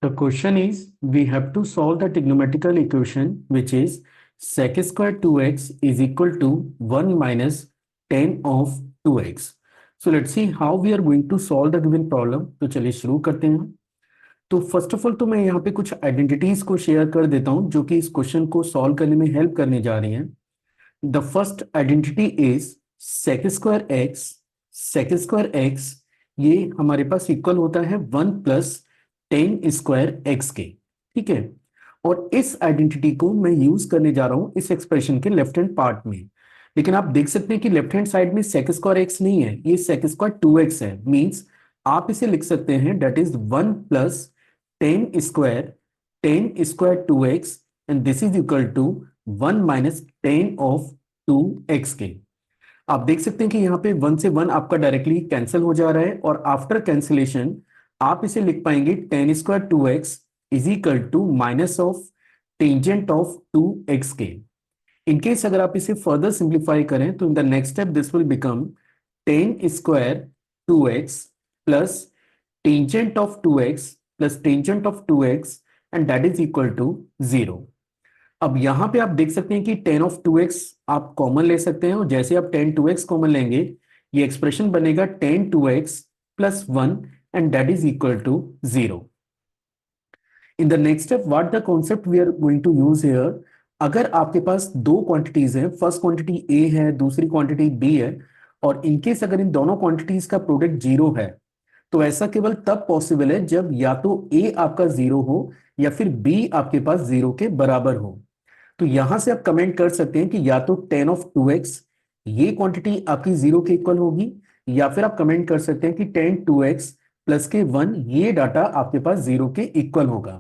The question is, we have to solve the trigonometrical equation which is sec square 2x is equal to 1 minus tan of 2x. So let's see how we are going to solve the given problem. तो चलिए शुरू करते हैं। तो first of all तो मैं यहाँ पे कुछ आइडेंटिटीज को शेयर कर देता हूँ जो कि इस क्वेश्चन को सॉल्व करने में हेल्प करने जा रही हैं। The first identity is sec square x. sec square x ये हमारे पास इक्वल होता है 1 प्लस टेन स्क्वायर एक्स के। ठीक है, और इस आइडेंटिटी को मैं यूज करने जा रहा हूं इस एक्सप्रेशन के लेफ्ट हैंड पार्ट में। लेकिन आप देख सकते हैं कि लेफ्ट हैंड साइड में sec स्क्वायर एक्स नहीं है, ये sec स्क्वायर 2x है। मींस आप इसे लिख सकते हैं that is 1 plus tan square 2x and this is equal to 1 minus tan of 2x के। आप देख सकते हैं कि यहाँ पे 1 से 1 आपका डायरेक्टली कैंसिल हो जा रहा है और आफ्टर कैंसिलेशन आप इसे लिख पाएंगे tan square 2x is equal to minus of tangent of 2x के। इनकेस अगर आप इसे फर्दर सिंप्लीफाई करें तो in the next step this will become tan square 2x plus tangent of 2x plus tangent of 2x and that is equal to 0। अब यहां पे आप देख सकते हैं कि टेन ऑफ 2x आप कॉमन ले सकते हैं और जैसे आप टेन 2x कॉमन लेंगे ये एक्सप्रेशन बनेगा ten 2x plus 1 and that is equal to 0. In the next step, what the concept we are going to use here, अगर आपके पास दो क्वांटिटीज हैं, फर्स्ट क्वांटिटी A है, दूसरी क्वांटिटी B है, और इनकेस अगर इन दोनों क्वांटिटीज का प्रोडक्ट जीरो है, तो ऐसा केवल तब पॉसिबल है जब या तो A आपका जीरो हो या फिर B आपके पास जीरो के बराबर हो। तो यहां से आप कमेंट कर सकते हैं कि या तो टेन ऑफ 2x ये क्वांटिटी आपकी जीरो के इक्वल होगी, या फिर आप कमेंट कर सकते हैं कि टेन 2x प्लस के 1 ये डाटा आपके पास जीरो के इक्वल होगा।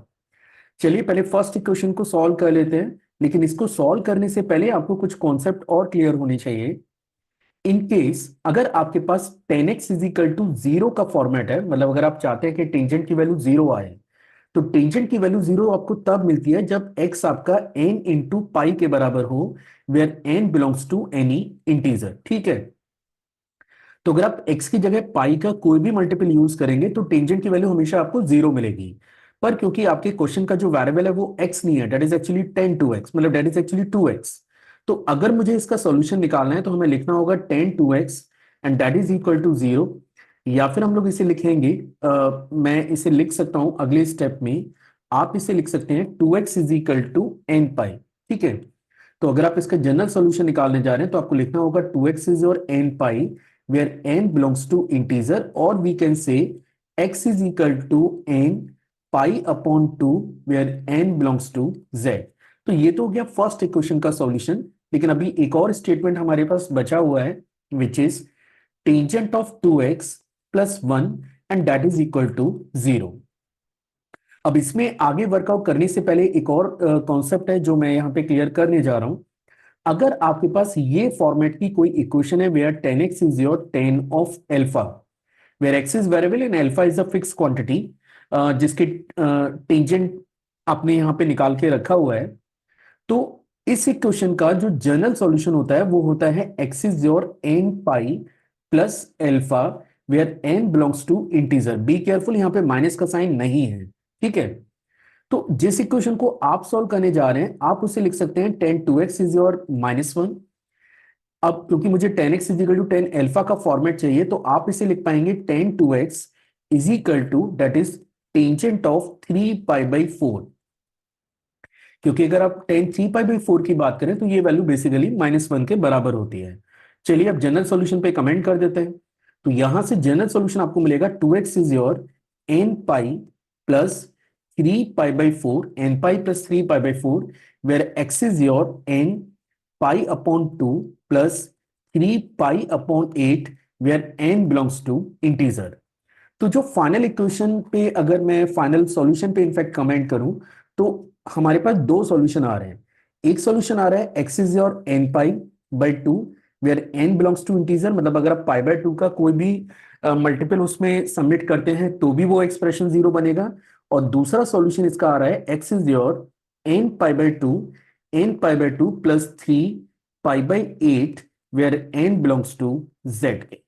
चलिए पहले फर्स्ट इक्वेशन को सॉल्व कर लेते हैं, लेकिन इसको सॉल्व करने से पहले आपको कुछ कॉन्सेप्ट और क्लियर होने चाहिए। इन केस अगर आपके पास ten x is equal to zero का फॉर्मेट है, मतलब अगर आप चाहते हैं कि टेंजेंट की वैल्यू जीरो आए, तो टेंजेंट की वैल्यू जीरो आपको तब मिलती है जब x आपका n इंटू पाई के बराबर हो, where n belongs to any integer. ठीक है, तो अगर आप x की जगह पाई का कोई भी मल्टीपल यूज करेंगे तो टेंजेंट की वैल्यू हमेशा आपको जीरो मिलेगी। पर क्योंकि आपके क्वेश्चन का जो वेरिएबल है वो x नहीं है, that is actually ten 2x, मतलब दैट इज एक्चुअली 2x। तो अगर मुझे इसका सॉल्यूशन निकालना है तो हमें लिखना होगा tan 2x and that is equal to zero. या फिर हम लोग इसे लिखेंगे, मैं इसे लिख सकता हूं अगले स्टेप में, आप इसे लिख सकते हैं 2x is equal to n pi. ठीक है, तो अगर आप इसका जनरल सॉल्यूशन निकालने जा रहे हैं तो आपको लिखना होगा 2x is your n pi where n belongs to integer, or we can say x is equal to n pi upon 2 where n belongs to z। तो ये तो हो गया फर्स्ट इक्वेशन का सॉल्यूशन, लेकिन अभी एक और स्टेटमेंट हमारे पास बचा हुआ है which is tangent of 2x plus 1 and that is equal to 0। अब इसमें आगे वर्कआउट करने से पहले एक और कॉन्सेप्ट है जो मैं यहाँ पे क्लियर करने जा रहा हूं। अगर आपके पास ये फॉर्मेट की कोई इक्वेशन है where tan x is your tan of alpha, where x is variable and alpha is a fix quantity, जिसके टेंजेंट आपने यहाँ पे निकाल के रखा हुआ है, तो इस इक्वेशन का जो जनरल सॉल्यूशन होता है वो होता है x is your n pi plus alpha where n belongs to integer. Be careful, यहाँ पे माइनस का साइन नहीं है। ठीक है, तो जिस इक्वेशन को आप सॉल्व करने जा रहे हैं आप उसे लिख सकते हैं ten 2x is your minus 1। अब क्योंकि मुझे tan x is equal to tan alpha का फॉर्मेट चाहिए तो आप इसे लिख पाएंगे tan 2x is equal to that is tangent of 3 पाई/4। क्योंकि अगर आप टेन 3 पाई/4 की बात करें तो ये वैल्यू बेसिकली -1 के बराबर होती है। चलिए अब जनरल सॉल्यूशन पे कमेंट कर देते हैं। तो यहां से जनरल सॉल्यूशन आपको मिलेगा 2x is your n pi plus 3 pi, n pi plus 3 pi where x is your n pi upon 2 plus 3 pi where n belongs to integer. तो जो फाइनल इक्वेशन पे अगर मैं फाइनल सॉल्यूशन पे in fact comment करूं तो हमारे पास दो सॉल्यूशन आ रहे हैं। एक सॉल्यूशन आ रहा है x is your n pi where n belongs to integer, मतलब अगर आप पाई/2 का कोई भी मल्टीपल उसमें सबमिट करते हैं तो भी वो एक्सप्रेशन जीरो बनेगा। और दूसरा सॉल्यूशन इसका आ रहा है x is your n pi plus 3 pi where n belongs to Z के।